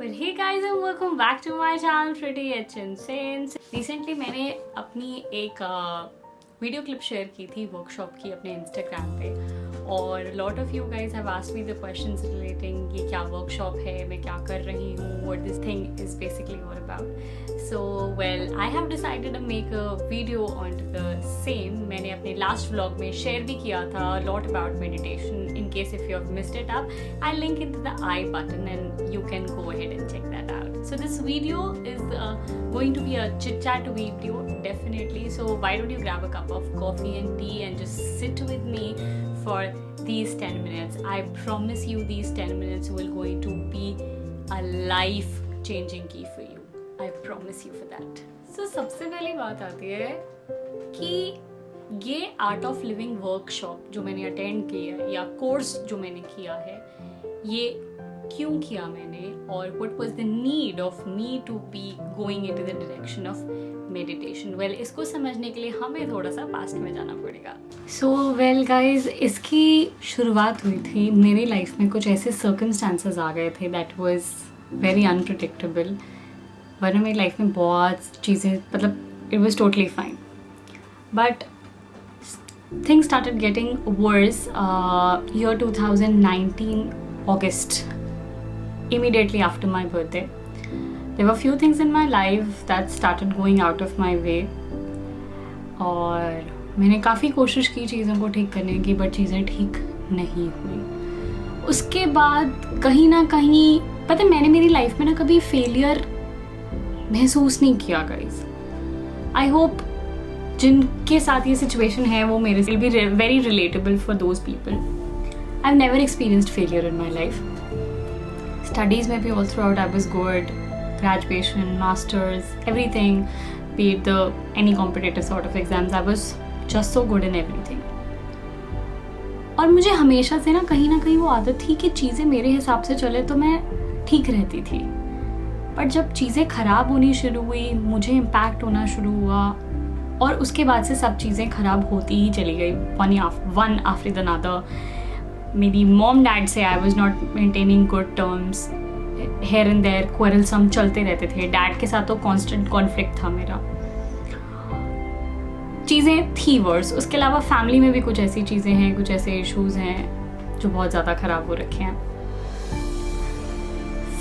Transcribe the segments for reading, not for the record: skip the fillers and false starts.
But hey guys and welcome back to my channel Pretty H Insane. Recently मैंने अपनी एक video clip share की थी workshop की अपने इंस्टाग्राम पे और lot of you guys have asked me the questions relating ये क्या वर्कशॉप है, मैं क्या कर रही हूँ, what this thing is basically all about. So well I have decided to make a video on the same. मैंने अपने लास्ट व्लॉग में शेयर भी किया था lot about meditation. In case if you have missed it up, I link in to the I button and you can go ahead and check that out. So this video is going to be a chit chat video definitely, so why don't you grab a cup of coffee and tea and just sit with me for these 10 minutes. I promise you these 10 minutes will going to be a life changing key for you. I promise you for that. So सबसे पहली बात आती है कि ये art of living workshop जो मैंने attend किया है या कोर्स जो मैंने किया है, ये क्यों किया मैंने और what was the need of me to be going into the direction of meditation. Well, इसको समझने के लिए हमें थोड़ा सा पास्ट में जाना पड़ेगा. So well guys, इसकी शुरुआत हुई थी मेरी लाइफ में कुछ ऐसे circumstances आ गए थे that was very unpredictable. वरना मेरी लाइफ में बहुत चीज़ें मतलब it was totally fine. But things started getting worse. Year 2019 August. Immediately after my birthday, there were few things in my life that started going out of my way और मैंने काफ़ी कोशिश की चीज़ों को ठीक करने की, बट चीज़ें ठीक नहीं हुई. उसके बाद कहीं ना कहीं पता है मैंने मेरी लाइफ में ना कभी फेलियर महसूस नहीं किया गाइस. आई होप जिनके साथ ये सिचुएशन है वो मेरे से be very relatable for those people. I have never experienced failure in my life. Studies में भी all throughout I was good, graduation, masters, everything, be it the any competitive sort of exams, I was just so good in everything. और मुझे हमेशा से ना कहीं वो आदत थी कि चीज़ें मेरे हिसाब से चले तो मैं ठीक रहती थी. बट जब चीज़ें ख़राब होनी शुरू हुई, मुझे इम्पैक्ट होना शुरू हुआ और उसके बाद से सब चीज़ें ख़राब होती ही चली गई, one after the other. मेरी मॉम डैड से I was not maintaining good terms. Here and there quarrelsome चलते रहते थे. डैड के साथ तो कॉन्स्टेंट कॉन्फ्लिक्ट था मेरा. चीज़ें थी वर्स. उसके अलावा फैमिली में भी कुछ ऐसी चीज़ें हैं, कुछ ऐसे इश्यूज़ हैं जो बहुत ज़्यादा ख़राब हो रखे हैं.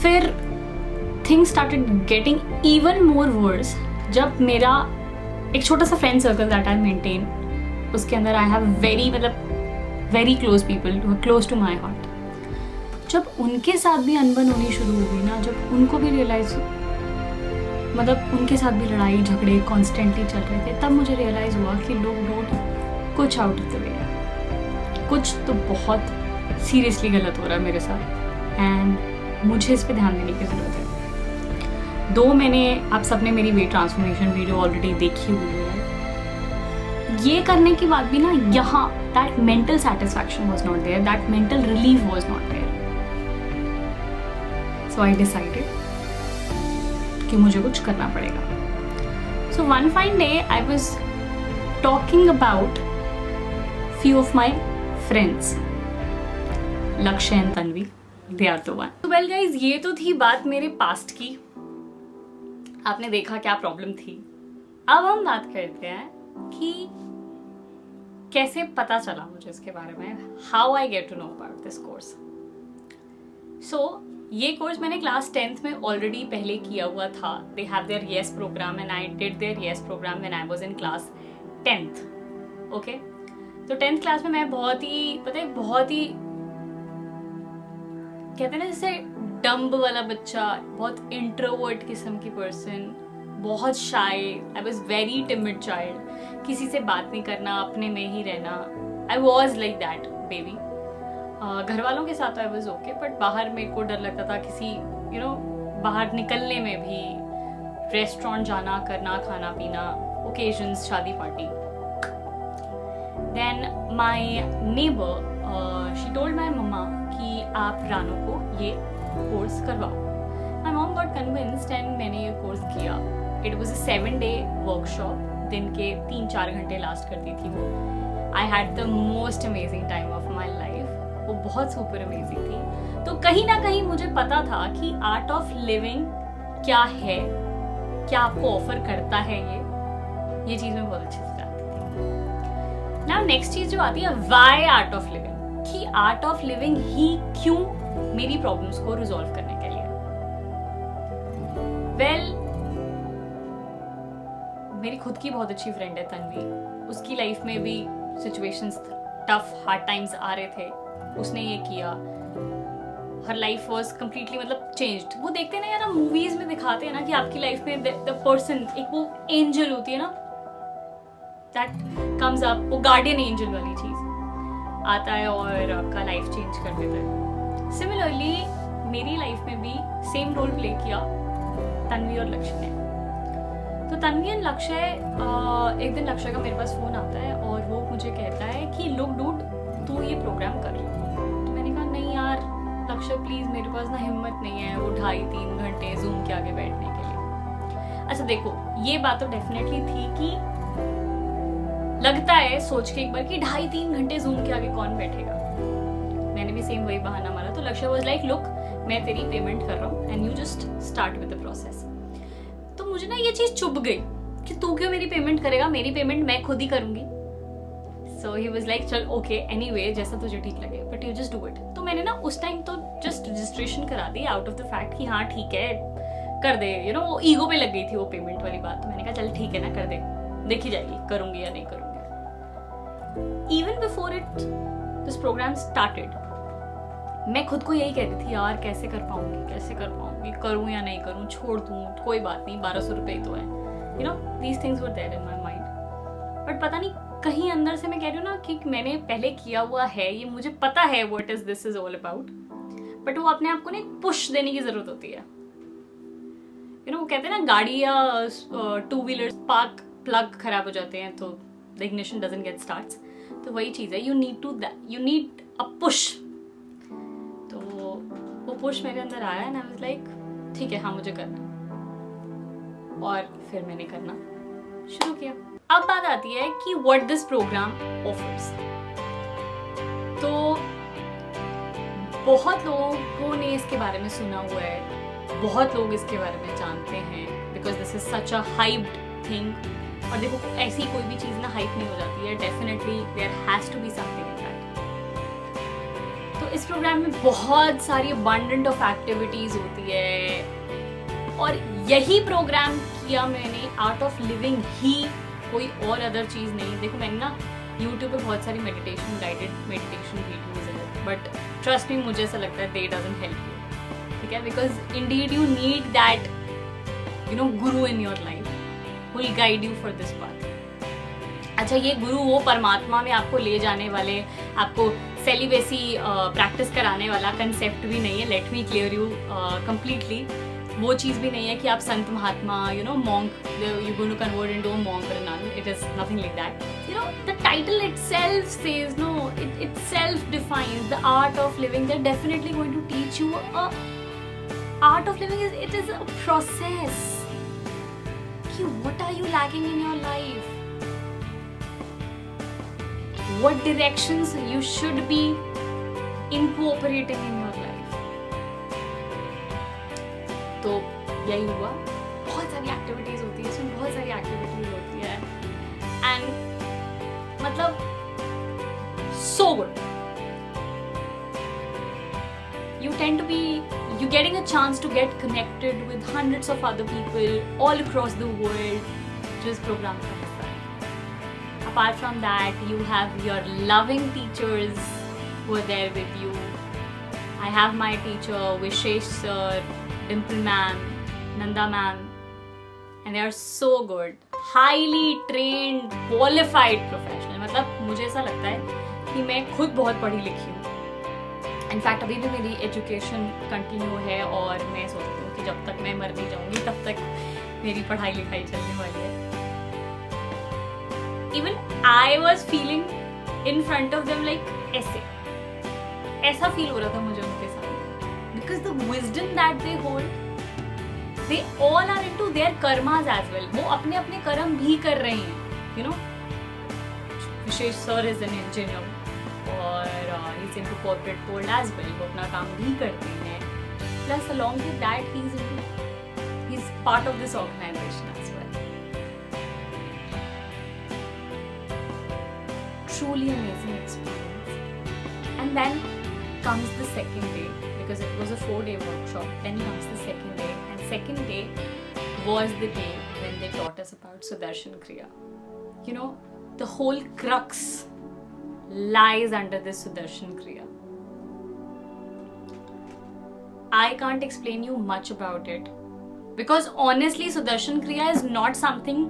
फिर things started getting even more worse जब मेरा एक छोटा सा friend circle that I maintain, उसके अंदर I have very close people close to my heart. जब उनके साथ भी अनबन होनी शुरू हो गई ना, जब उनको भी रियलाइज मतलब उनके साथ भी लड़ाई झगड़े कॉन्स्टेंटली चल रहे थे, तब मुझे रियलाइज़ हुआ कि लोग डोंट कुछ आउट ऑफ द वे. कुछ तो बहुत सीरियसली गलत हो रहा है मेरे साथ एंड मुझे इस पर ध्यान देने की ज़रूरत है. दो मैंने आप सबने मेरी वेट ट्रांसफॉर्मेशन वीडियो ऑलरेडी देखी हुई है. ये करने के बाद भी ना यहाँ that mental satisfaction was not there, that mental relief was not there. So I decided कि मुझे कुछ करना पड़ेगा. So one fine day I was talking about few of my friends, Lakshya and Tanvi, they are the one. So well guys, ये तो थी बात मेरे पास्ट की. आपने देखा क्या प्रॉब्लम थी. अब हम बात करते हैं कि कैसे पता चला मुझे इसके बारे में. How I get to know about this course. So ये कोर्स मैंने क्लास 10th में ऑलरेडी पहले किया हुआ था. They have their yes program and I did their yes program when I was in class 10th. Okay, तो 10th class में मैं बहुत ही कहते हैं ना जैसे डम्ब वाला बच्चा, बहुत इंट्रोवर्ट किस्म की पर्सन, बहुत shy. I was very timid child. किसी से बात नहीं करना, अपने में ही रहना. I was like that baby. घर वालों के साथ आई वॉज ओके, बट बाहर मेरे को डर लगता था किसी बाहर निकलने में भी. रेस्टोरेंट जाना, करना, खाना पीना, ओकेजन्स, शादी party. Then my neighbour she told my mamma कि आप रानू को ये कोर्स करवाओ. My mom got convinced and मैंने ये कोर्स किया. It was a 7-day workshop. दिन के 3-4 घंटे लास्ट करती थी वो. I had the most amazing time of my life. वो बहुत सुपर अमेजिंग थी. तो कहीं ना कहीं मुझे पता था कि आर्ट ऑफ लिविंग क्या है, क्या आपको ऑफर करता है ये चीज मैं बहुत अच्छे से जानती थी। नाउ नेक्स्ट चीज जो आती है, व्हाई आर्ट ऑफ लिविंग, कि आर्ट ऑफ लिविंग ही क्यों मेरी प्रॉब्लम्स को रिजॉल्व करने के लिए। वेल, मेरी खुद की बहुत अच्छी फ्रेंड है तन्वी, उसकी लाइफ में भी सिचुएशंस टफ हार्ड टाइम्स आ रहे थे, उसने ये किया, हर लाइफ वाज कंप्लीटली मतलब चेंज्ड। वो देखते हैं ना यार, मूवीज में दिखाते हैं ना कि आपकी लाइफ में द पर्सन, एक वो एंजल होती है ना, दैट कम्स अप, वो गार्डियन एंजल वाली चीज आता है और आपका लाइफ चेंज कर देता है। सिमिलरली मेरी लाइफ में भी सेम रोल प्ले किया तन्वी और लक्ष्य ने। तो तन्वी और लक्ष्य, एक दिन लक्ष्य का मेरे पास फोन आता है और वो मुझे कहता है कि लुक डूड, तू ये प्रोग्राम कर। तो मैंने कहा नहीं यार लक्ष्य प्लीज, मेरे पास ना हिम्मत नहीं है वो 2.5-3 घंटे जूम के आगे बैठने के लिए। अच्छा देखो, ये बात तो डेफिनेटली थी कि लगता है सोच के एक बार कि 2.5-3 घंटे जूम के आगे कौन बैठेगा। मैंने भी सेम वही बहाना मारा। तो लक्ष्य वाज लाइक, लुक मैं तेरी पेमेंट कर रहा हूँ and you just start with the process. तो मुझे ना ये चीज चुभ गई कि तू क्यों मेरी पेमेंट करेगा, मेरी पेमेंट मैं खुद ही करूंगी। सो ही वाज लाइक, चल ओके एनीवे, जैसा तुझे ठीक लगे, but you just do it. तो मैंने ना उस टाइम तो जस्ट रजिस्ट्रेशन करा दी आउट ऑफ द फैक्ट कि हाँ ठीक है कर दे, यू नो, वो ईगो पे लग गई थी वो पेमेंट वाली बात। तो मैंने कहा चल ठीक है ना, कर दे, देखी जाएगी करूंगी या नहीं करूंगी। Even before it this program started, मैं खुद को यही कहती थी यार कैसे कर पाऊंगी, करूं या नहीं करूं, छोड़ दूं, कोई बात नहीं, 1200 रुपए ही तो है, you know, these things were there in my mind. But पता नहीं कहीं अंदर से मैं कह रही हूँ ना कि मैंने पहले किया हुआ है, ये मुझे पता है what is this is all about, but वो अपने आप को ना एक पुश देने की जरूरत होती है। यू नो, वो कहते हैं ना गाड़ी या 2 व्हीलर स्पार्क प्लग खराब हो जाते हैं तो the ignition doesn't get starts. तो वही चीज है, यू नीड अ पुश। तो वो पुश मेरे अंदर आया एंड आई वाज लाइक ठीक है, हाँ मुझे करना। और फिर मैंने करना शुरू किया। अब बात आती है कि व्हाट दिस प्रोग्राम ऑफर्स। तो बहुत लोगों ने इसके बारे में सुना हुआ है, बहुत लोग इसके बारे में जानते हैं, because this is such a hyped thing. और देखो ऐसी कोई भी चीज ना हाइप नहीं हो जाती है, definitely there has to be something in that. तो इस प्रोग्राम में बहुत सारी अबंडेंट ऑफ एक्टिविटीज होती है, और यही प्रोग्राम किया मैंने आर्ट ऑफ लिविंग ही, कोई और अदर चीज नहीं। देखो मैंने ना यूट्यूब पे बहुत सारी मेडिटेशन, गाइडेड मेडिटेशन वीडियोज है, बट ट्रस्ट मी मुझे ऐसा लगता है दे डजंट हेल्प यू, ठीक है, because indeed you need that you know guru in your life who will guide you for this path। अच्छा, ये गुरु वो परमात्मा में आपको ले जाने वाले, आपको सेलिबेसी प्रैक्टिस कराने वाला कंसेप्ट भी नहीं है। Let me clear you completely, वो चीज़ भी नहीं है कि आप संत महात्मा, you know, monk, you going to convert into a monk और nun. It is nothing like that. You know, the title itself says, no, it self defines the art of living। They're definitely going to teach you a art of living it is a process। What are you lacking in your life? What directions you should be incorporating in your life? तो यही हुआ। बहुत सारी activities होती है इसमें, बहुत सारी एक्टिविटीज होती है एंड मतलब so good। You tend to be, you're getting a chance to get connected with hundreds of other people all across the world this program comes by। Apart from that, you have your loving teachers who are there with you। I have my teacher Vishesh sir, Dimple ma'am, Nanda ma'am, and they are so good, highly trained, qualified professional। मतलब मुझे ऐसा लगता है कि मैं खुद बहुत पढ़ी लिखी हूँ। इनफैक्ट अभी भी मेरी एजुकेशन कंटिन्यू है और मैं सोचती हूँ कि जब तक मैं मर नहीं जाऊँगी तब तक मेरी पढ़ाई लिखाई चलने वाली है। Even I was feeling in front of them like ऐसा फील हो रहा था मुझे उनके साथ, because the wisdom that they hold, they all are into their karmas as well. वो अपने अपने कर्म भी कर रहे हैं, you know. Vishesh sir is an engineer और he's into corporate world as well. वो अपना काम भी करते हैं. Plus along with that he's part of this organization as well. Truly amazing experience. And then comes the second day, because it was a 4-day workshop. Then comes the second day, and second day was the day when they taught us about Sudarshan Kriya. You know, the whole crux lies under this Sudarshan Kriya. I can't explain you much about it, because honestly Sudarshan Kriya is not something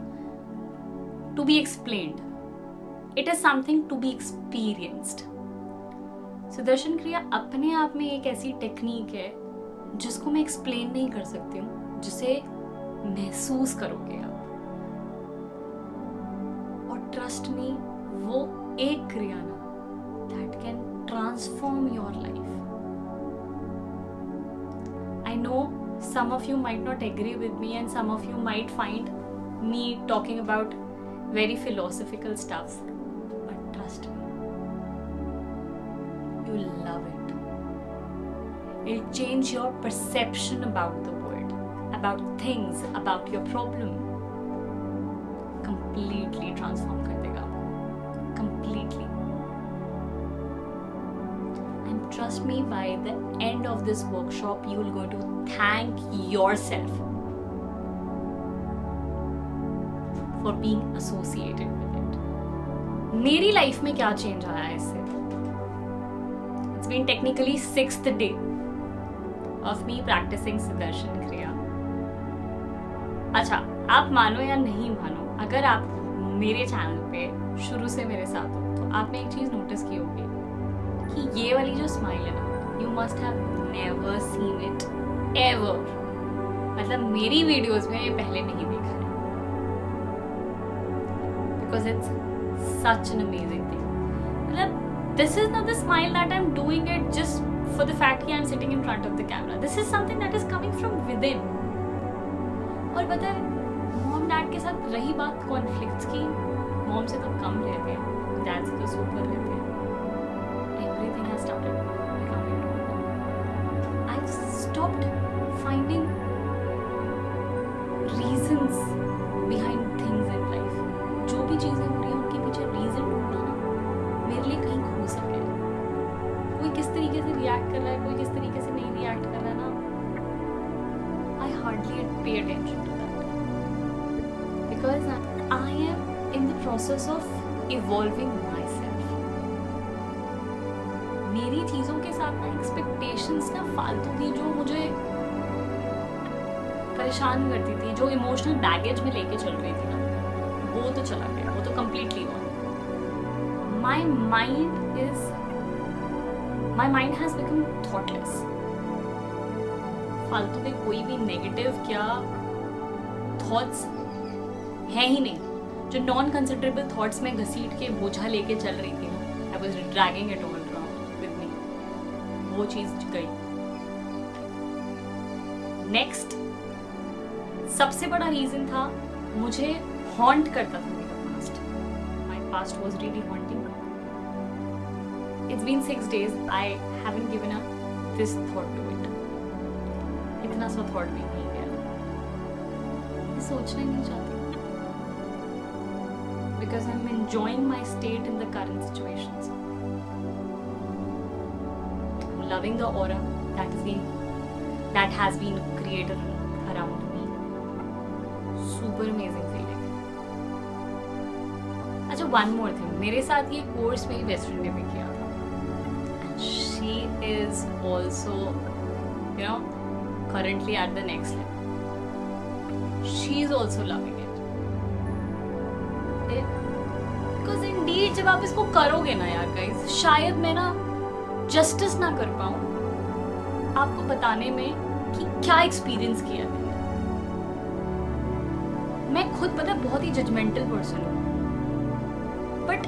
to be explained. It is something to be experienced. Sudarshan क्रिया अपने आप में एक ऐसी technique है जिसको मैं explain नहीं कर सकती हूँ, जिसे महसूस करोगे आप. और ट्रस्ट मी, वो एक क्रिया ना that can transform your life. I know some of you might not agree with me, and some of you might find me talking about very philosophical stuff, but trust me, you'll love it. It'll change your perception about the world, about things, about your problem. Completely transform कर देगा, completely. And trust me, by the end of this workshop, you will go to thank yourself for being associated with it. मेरी life में क्या change आया है इससे? It's been technically 6th day of me practicing Sudarshan Kriya. अच्छा, आप मानो या नहीं मानो, अगर आप मेरे चैनल पे शुरू से मेरे साथ हो तो आपने एक चीज नोटिस की होगी कि ये वाली जो स्माइल है ना, you must have never seen it ever. मतलब मेरी वीडियोस में ये पहले नहीं देखा है, because it's such an amazing thing. मतलब this is not the smile that I'm doing it just for the fact that I'm sitting in front of the camera. This is something that is coming from within. और पता है, mom dad के साथ रही बात conflicts की, mom से तो कम रहते हैं, डैड से तो सुपर रहते हैं. Everything has started becoming normal. I've stopped finding reasons behind things in life. जो भी चीजें हो रही हैं उनके पीछे रीजन ढूंढना ना मेरे लिए कहीं खो सके. कोई किस तरीके से रिएक्ट कर रहा है, कोई किस तरीके से नहीं रिएक्ट कर रहा है ना, I hardly pay attention to that, because I am in the process of evolving myself. मेरी चीजों के साथ ना एक्सपेक्टेशंस ना फालतू की जो मुझे परेशान करती थी, जो इमोशनल बैगेज में लेके चल रही थी ना, वो तो चला गया, वो तो completely gone. My mind has become thoughtless. फालतू के कोई भी नेगेटिव क्या थॉट्स हैं ही नहीं. जो नॉन कंसिडरेबल थॉट्स में घसीट के बोझा लेके चल रही थी ना, I was dragging it all around with me, वो चीज गई. नेक्स्ट सबसे बड़ा रीजन था, मुझे हॉन्ट करता था मेरा past. My past was really haunting. It's been 6 days, I haven't given up this thought to it. इतना सा थॉट भी नहीं गया, मैं सोचना ही नहीं चाहती, because I'm enjoying my state in the current situations. I'm loving the aura that has been created around me. Super amazing feeling. अच्छा, one more thing, मेरे साथ ये कोर्स में वेस्टर्न ने भी किया था, and she is also, you know, currently at the next level. She is also loving it. Because indeed जब आप इसको करोगे ना यार गाइस, शायद मैं ना जस्टिस ना कर पाऊँ आपको बताने में कि क्या एक्सपीरियंस किया मैंने. मैं खुद पता बहुत ही जजमेंटल पर्सन हूँ, but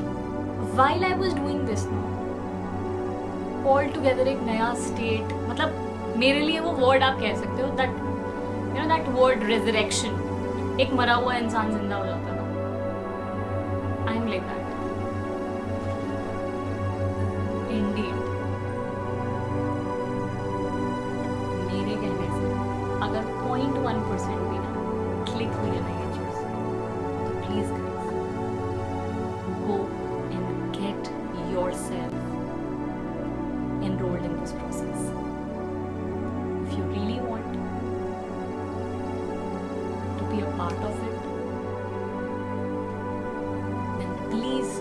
while I was doing this all together एक नया स्टेट, मतलब मेरे लिए वो वर्ड आप कह सकते हो, that you know that word resurrection. एक मरा हुआ इंसान जिंदा हो जाता ना, I am like that. Indeed मेरे कहने से अगर 0.1% भी ना क्लिक हुई है ना ये चीज़, तो please go and get yourself enrolled in this process. If you really want to be a part of it, then please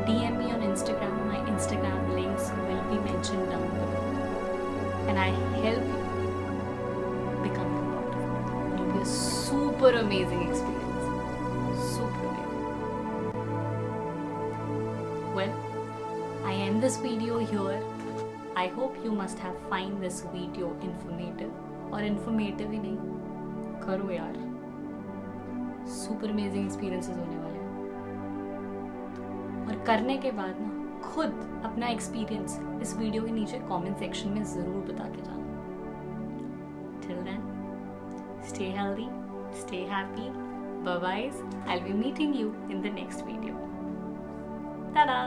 DM me on Instagram. My Instagram links will be mentioned down below, and I help you become a part of it. It will be a super amazing experience. Super amazing. Well, I end this video here. I hope you must have find this video informative, और informative ही नहीं, करो यार, super amazing experiences होने वाले हैं, और करने के बाद ना खुद अपना experience इस वीडियो के नीचे comment section में ज़रूर बता के जाना. Till then, stay healthy, stay happy, bye bye. I'll be meeting you in the next video. Ta-da!